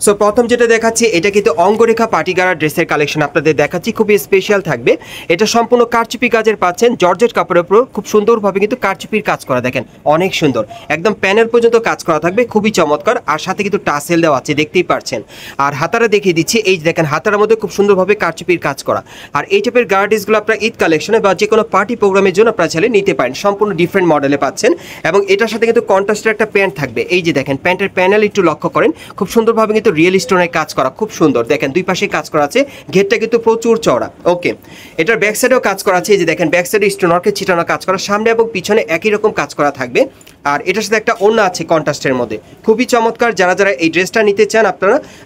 So প্রথম যেটা দেখাচ্ছি এটা কিন্তু অঙ্গরেখা পাটিগারা ড্রেসের কালেকশন আপনাদের দেখাচ্ছি, খুবই স্পেশাল থাকবে। এটা সম্পূর্ণ কারচুপি কাজের পাচ্ছেন, জর্জেট কাপড়ের উপর খুব সুন্দরভাবে কিন্তু কারচুপির কাজ করা, দেখেন অনেক সুন্দর, একদম প্যানেল পর্যন্ত কাজ করা থাকবে, খুবই চমৎকার। আর সাথে কিন্তু টাসেল দেওয়া আছে, দেখতেই পাচ্ছেন। আর হাতারা দেখিয়ে দিচ্ছি, এই দেখেন হাতার মধ্যে খুব সুন্দরভাবে কারচুপির কাজ করা। আর এই টাইপের গারা ড্রেসগুলো আপনারা ঈদ কালেকশনে বা যে কোনো পার্টি প্রোগ্রামের জন্য আপনারা চাইলে নিতে পারেন, সম্পূর্ণ ডিফারেন্ট মডেলে পাচ্ছেন। এবং এটার সাথে কিন্তু কন্ট্রাস্টের একটা প্যান্ট থাকবে, এই যে দেখেন প্যান্টের প্যানেল একটু লক্ষ্য করেন, খুব সুন্দরভাবে কিন্তু রিয়েল স্টোনের কাজ করা, খুব সুন্দর। দেখেন দুই পাশে কাজ করা আছে, ঘেরটা কিন্তু প্রচুর চওড়া। ওকে, এটার ব্যাক সাইডেও কাজ করা আছে, এই যে দেখেন ব্যাক সাইডে স্টোনওয়ার্কে ছিটানো কাজ করা, সামনে এবং পিছনে একই রকম কাজ করা থাকবে। আর এটার সাথে একটা ওড়না আছে কন্ট্রাস্টের মধ্যে, খুবই চমৎকার। যারা যারা এই ড্রেসটা নিতে চান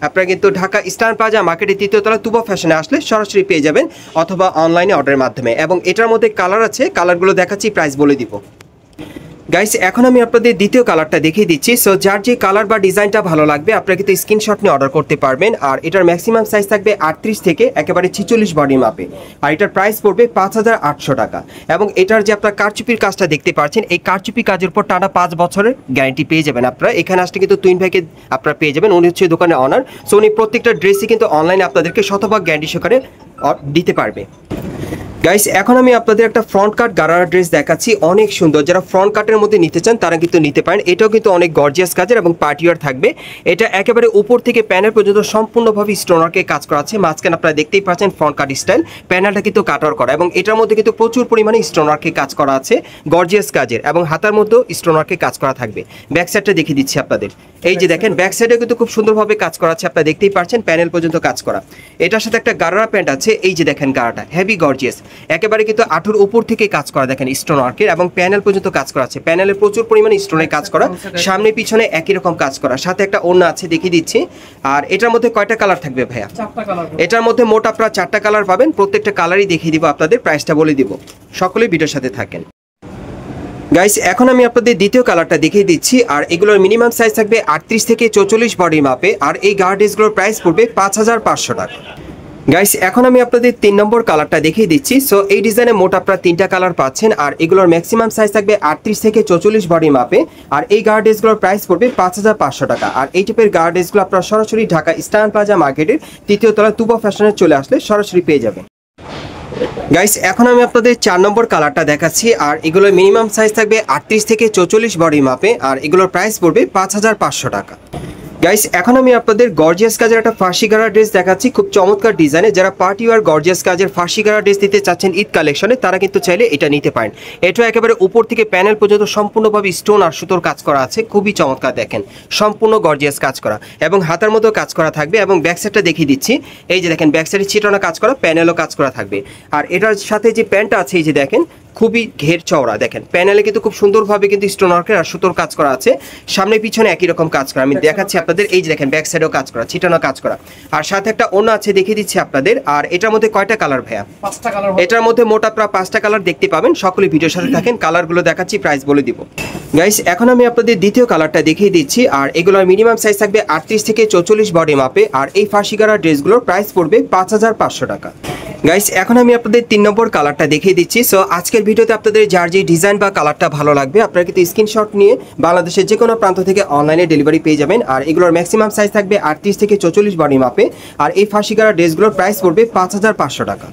আপনারা কিন্তু ঢাকা ইস্টার্ন প্লাজা মার্কেটের 3য় তলা তুবা ফ্যাশনে আসলে সরাসরি পেয়ে যাবেন, অথবা অনলাইনে অর্ডারের মাধ্যমে। এবং এটার মধ্যে কালার আছে, কালারগুলো দেখাচ্ছি, প্রাইস বলে দিব। গাইস এখন আমি আপনাদের দ্বিতীয় কালারটা দেখিয়ে দিচ্ছি। সো যার যে কালার বা ডিজাইনটা ভালো লাগবে আপনারা কিন্তু স্ক্রিনশট নিয়ে অর্ডার করতে পারবেন। আর এটার ম্যাক্সিমাম সাইজ থাকবে 38 থেকে একেবারে 46 বডি মাপে। আর এটার প্রাইস পড়বে 5800 টাকা। এবং এটার যে আপনার কারচুপির কাজটা দেখতে পাচ্ছেন, এই কারচুপি কাজের উপর টানা 5 বছরের গ্যারান্টি পেয়ে যাবেন আপনারা। এখানে আসলে কিন্তু তুইন ভাইকে আপনারা পেয়ে যাবেন, উনি হচ্ছে দোকানের অনার। সো উনি প্রত্যেকটা ড্রেসই কিন্তু অনলাইনে আপনাদেরকে শতভাগ গ্যারান্টি সহকারে দিতে পারবে। গাইস এখন আমি আপনাদের একটা ফ্রন্ট কাট গারারা ড্রেস দেখাচ্ছি, অনেক সুন্দর। যারা ফ্রন্ট কাটের মধ্যে নিতে চান তারা কিন্তু নিতে পারেন। এটাও কিন্তু অনেক গর্জিয়াস কাজের এবং পার্টিওয়ার থাকবে। এটা একেবারে উপর থেকে প্যানেল পর্যন্ত সম্পূর্ণভাবে স্টোনারকে কাজ করা আছে। মাঝখানে আপনারা দেখতেই পাচ্ছেন ফ্রন্ট কাট স্টাইল, প্যানেলটা কিন্তু কাটওয়ার করা এবং এটার মধ্যে কিন্তু প্রচুর পরিমাণে স্টোনারকে কাজ করা আছে, গর্জিয়াস কাজের। এবং হাতার মধ্যেও স্টোনারকে কাজ করা থাকবে। ব্যাক সাইডটা দেখিয়ে দিচ্ছি আপনাদের, এই যে দেখেন ব্যাক সাইডে কিন্তু খুব সুন্দরভাবে কাজ করা আছে, আপনারা দেখতেই পাচ্ছেন প্যানেল পর্যন্ত কাজ করা। এটার সাথে একটা গারারা প্যান্ট আছে, এই যে দেখেন গারাটা হেভি গর্জিয়াস, একেবারে কিন্তু আঠুর উপর থেকে কাজ করা, দেখেন স্টোন ওয়ার্কের এবং প্যানেল পর্যন্ত কাজ করা আছে। প্যানেলে প্রচুর পরিমাণে স্টোনের কাজ করা, সামনে পিছনে একই রকম কাজ করা, সাথে একটা ওড়না আছে দেখিয়ে দিচ্ছি। আর এটার মধ্যে কয়টা কালার থাকবে ভাইয়া? 4টা কালার। এটার মধ্যে মোট আপনারা 4টা কালার পাবেন, প্রত্যেকটা কালারই দেখিয়ে দিব আপনাদের, প্রাইসটা বলে দিব। সকলেই ভিডিওর সাথে থাকেন। গাইস এখন আমি আপনাদের দ্বিতীয় কালারটা দেখিয়ে দিচ্ছি। আর এগুলোর মিনিমাম সাইজ থাকবে 38 থেকে 44 বডি মাপে। আর এই গার্ড ড্রেসগুলোর প্রাইস পড়বে 5500 টাকা। গাইস এখন আমি আপনাদের 3 নম্বর কালারটা দেখিয়ে দিচ্ছি। সো এই ডিজাইনে মোট আপনারা 3টা কালার পাচ্ছেন। আর এগুলোর ম্যাক্সিমাম সাইজ থাকবে 38 থেকে 44 বডি মাপে। আর এই গার্ড ড্রেসগুলোর প্রাইস পড়বে 5500 টাকা। আর এই টাইপের গার্ড ড্রেসগুলো আপনারা সরাসরি ঢাকা ইস্টার্ন প্লাজা মার্কেটের 3য় তলা তুবা ফ্যাশনে চলে আসলে সরাসরি পেয়ে যাবেন। গাইস এখন আমি আপনাদের 4 নম্বর কালারটা দেখাচ্ছি। আর এগুলোর মিনিমাম সাইজ থাকবে 38 থেকে 44 বডি মাপে। আর এগুলোর প্রাইস পড়বে 5500 টাকা। গাইস এখন আমি আপনাদের গর্জিয়াস কাজের একটা ফার্সি গারা ড্রেস দেখাচ্ছি, খুব চমৎকার ডিজাইনে। যারা পার্টি ওয়ার গর্জিয়াস কাজের ফার্সি গারা ড্রেস দিতে চাচ্ছেন ঈদ কালেকশনে তারা কিন্তু চাইলে এটা নিতে পারেন। এটা একেবারে উপর থেকে প্যানেল পর্যন্ত সম্পূর্ণভাবে স্টোন আর সুতোর কাজ করা আছে, খুবই চমৎকার। দেখেন সম্পূর্ণ গর্জিয়াস কাজ করা এবং হাতার মতো কাজ করা থাকবে। এবং ব্যাক সাইডটা দেখিয়ে দিচ্ছি, এই যে দেখেন ব্যাক সাইডে ছিটানো কাজ করা, প্যানেলও কাজ করা থাকবে। আর এটার সাথে যে প্যান্টটা আছে, এই যে দেখেন খুবই ঘের চওড়া, দেখেন প্যানেলে কিন্তু খুব সুন্দরভাবে কিন্তু স্টোন ওয়ার্কের আর সুতোর কাজ করা আছে, সামনে পিছনে একই রকম কাজ করা। আমি দেখাচ্ছি আপনাদের, এই যে দেখেন ব্যাক সাইডেও কাজ করা, ছিটানো কাজ করা। আর সাথে একটা ওড়না আছে দেখিয়ে দিচ্ছি আপনাদের। আর এটার মধ্যে কয়টা কালার ভাইয়া? 5টা কালার। এটার মধ্যে মোট আপনারা 5টা কালার দেখতে পাবেন। সকলে ভিডিওর সাথে থাকেন, কালারগুলো দেখাচ্ছি, প্রাইস বলে দিব। গাইস এখন আমি আপনাদের দ্বিতীয় কালারটা দেখিয়ে দিচ্ছি। আর এগুলোর মিনিমাম সাইজ থাকবে 38 থেকে 44 বডি মাপে। আর এই ফার্সি গারা ড্রেসগুলোর প্রাইস পড়বে 5500 টাকা। গাইস এখন আমি আপনাদের 3 নম্বর কালারটা দেখিয়ে দিচ্ছি। সো আজকের ভিডিওতে আপনাদের যার যে ডিজাইন বা কালারটা ভালো লাগবে আপনারা কিন্তু স্ক্রিনশট নিয়ে বাংলাদেশের যে কোনো প্রান্ত থেকে অনলাইনে ডেলিভারি পেয়ে যাবেন। আর এগুলোর ম্যাক্সিমাম সাইজ থাকবে 38 থেকে 44 বডি মাপে। আর এই ফার্সি গারা ড্রেসগুলোর প্রাইস পড়বে 5500 টাকা।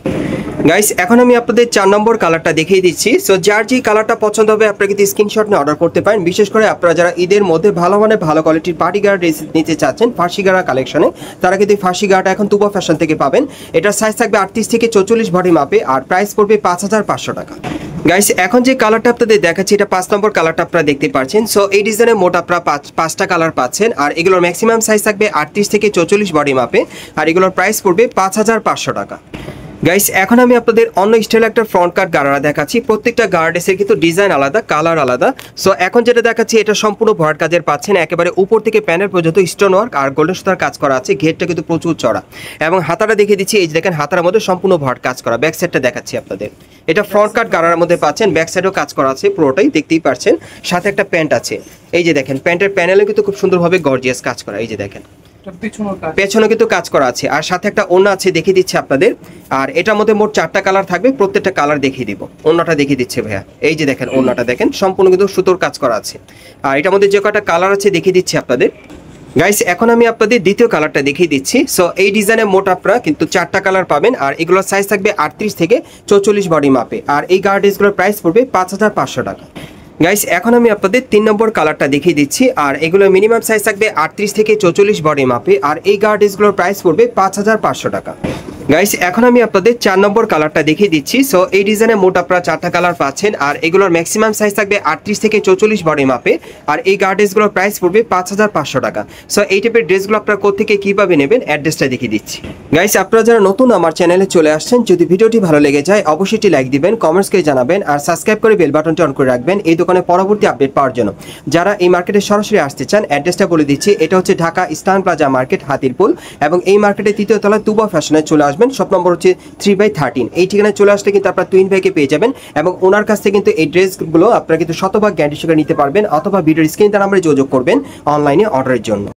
গাইস এখন আমি আপনাদের 4 নম্বর কালারটা দেখিয়ে দিচ্ছি। সো যার যে কালারটা পছন্দ হবে আপনারা কিন্তু স্ক্রিনশট নিয়ে অর্ডার করতে পারেন। বিশেষ করে আপনারা যারা ঈদের মধ্যে ভালো মানে ভালো কোয়ালিটির পার্টি গারা ড্রেস নিতে চাচ্ছেন ফার্সি গারা কালেকশনে, তারা কিন্তু ফার্সি গারাটা এখন তুবা ফ্যাশন থেকে পাবেন। এটার সাইজ থাকবে 38 থেকে 44 বডি মাপে। আর প্রাইস পড়বে 5500 টাকা। গাইস এখন যে কালারটা আপনাদের দেখাচ্ছি এটা 5 নম্বর কালারটা আপনারা দেখতে পাচ্ছেন। সো এই ডিজাইনে মোট আপনারা 5টা কালার পাচ্ছেন। আর এগুলোর ম্যাক্সিমাম সাইজ থাকবে 38 থেকে 44 বডি মাপে। আর এগুলোর প্রাইস পড়বে 5500 টাকা। গাইস এখন আমি আপনাদের অন্য স্টাইল একটা ফ্রন্ট কাট গারারা দেখাচ্ছি। প্রত্যেকটা গার্ডেসের কিন্তু ডিজাইন আলাদা, কালার আলাদা। সো এখন যেটা দেখাচ্ছি এটা সম্পূর্ণ ভরাট কাজের পাচ্ছেন, একেবারে উপর থেকে প্যানেল পর্যন্ত স্টোন ওয়ার্ক আর গোল্ডেন সুতার কাজ করা আছে। ঘেরটা কিন্তু প্রচুর চড়া এবং হাতাটা দেখিয়ে দিচ্ছি, এই যে দেখেন হাতার মধ্যে সম্পূর্ণ ভরাট কাজ করা। ব্যাক সাইডটা দেখাচ্ছি আপনাদের, এটা ফ্রন্ট কাট গারার মধ্যে পাচ্ছেন, ব্যাক সাইডেও কাজ করা আছে, পুরোটাই দেখতেই পাচ্ছেন। সাথে একটা প্যান্ট আছে, এই যে দেখেন প্যান্টের প্যানেলে কিন্তু খুব সুন্দরভাবে গর্জিয়াস কাজ করা, এই যে দেখেন পেছনে কিন্তু কাজ করা আছে। আর সাথে একটা ওড়না আছে দেখিয়ে দিচ্ছি আপনাদের। আর এটার মধ্যে মোট 4টা কালার থাকবে, প্রত্যেকটা কালার দেখিয়ে দিব। ওড়নাটা দেখিয়ে দিচ্ছে ভাইয়া, এই যে দেখেন ওড়নাটা দেখেন সম্পূর্ণ কিন্তু সুতোর কাজ করা আছে। আর এটার মধ্যে যে কয়টা কালার আছে দেখিয়ে দিচ্ছি আপনাদের। গাইস এখন আমি আপনাদের দ্বিতীয় কালারটা দেখিয়ে দিচ্ছি। সো এই ডিজাইনের মোট আপনারা কিন্তু 4টা কালার পাবেন, আর এগুলোর সাইজ থাকবে 38 থেকে 44 বডি মাপে, আর এই গার্ড ড্রেসগুলোর প্রাইস পড়বে 5500 টাকা। গাইস এখন আমি আপনাদের 3 নম্বর কালারটা দেখিয়ে দিচ্ছি, আর এগুলো মিনিমাম সাইজ থাকবে 38 থেকে 44 বডি মাপে, আর এই গার্ড ড্রেসগুলোর প্রাইস পড়বে 5500 টাকা। গাইস এখন আমি আপনাদের 4 নম্বর কালারটা দেখিয়ে দিচ্ছি। সো এই ডিজাইনে মোট আপনারা 4টা কালার পাচ্ছেন, আর এগুলোর ম্যাক্সিমাম সাইজ থাকবে 38 থেকে 44 বডি মাপে, আর এই গার্ড ড্রেসগুলোর প্রাইস পড়বে 5500 টাকা। সো এই টাইপের ড্রেসগুলো আপনারা কোত্থেকে কিভাবে নেবেন অ্যাড্রেসটা দেখিয়ে দিচ্ছি। গাইস আপনারা যারা নতুন আমার চ্যানেলে চলে আসছেন, যদি ভিডিওটি ভালো লেগে যায় অবশ্যই একটি লাইক দিবেন, কমেন্টস করে জানাবেন, আর সাবস্ক্রাইব করে বেল বাটনটি অন করে রাখবেন এই দোকানে পরবর্তী আপডেট পাওয়ার জন্য। যারা এই মার্কেটে সরাসরি আসতে চান অ্যাড্রেসটা বলে দিচ্ছি, এটা হচ্ছে Dhaka eastern plaza market Hatirpul, এবং এই মার্কেটের 3য় তলায় তুবা ফ্যাশনে চলে আসবেন। শপ নম্বর হচ্ছে 3/13। এই ঠিকানায় চলে আসলে কিন্তু আপনারা তুইন ভাইকে পেয়ে যাবেন, এবং ওনার কাছ থেকে কিন্তু এই ড্রেসগুলো আপনারা কিন্তু শতভাগ গ্যারান্টি সহকারে নিতে পারবেন, অথবা ভিডিওর স্ক্রিনে তার নাম্বারে যোগাযোগ করবেন অনলাইনে অর্ডারের জন্য।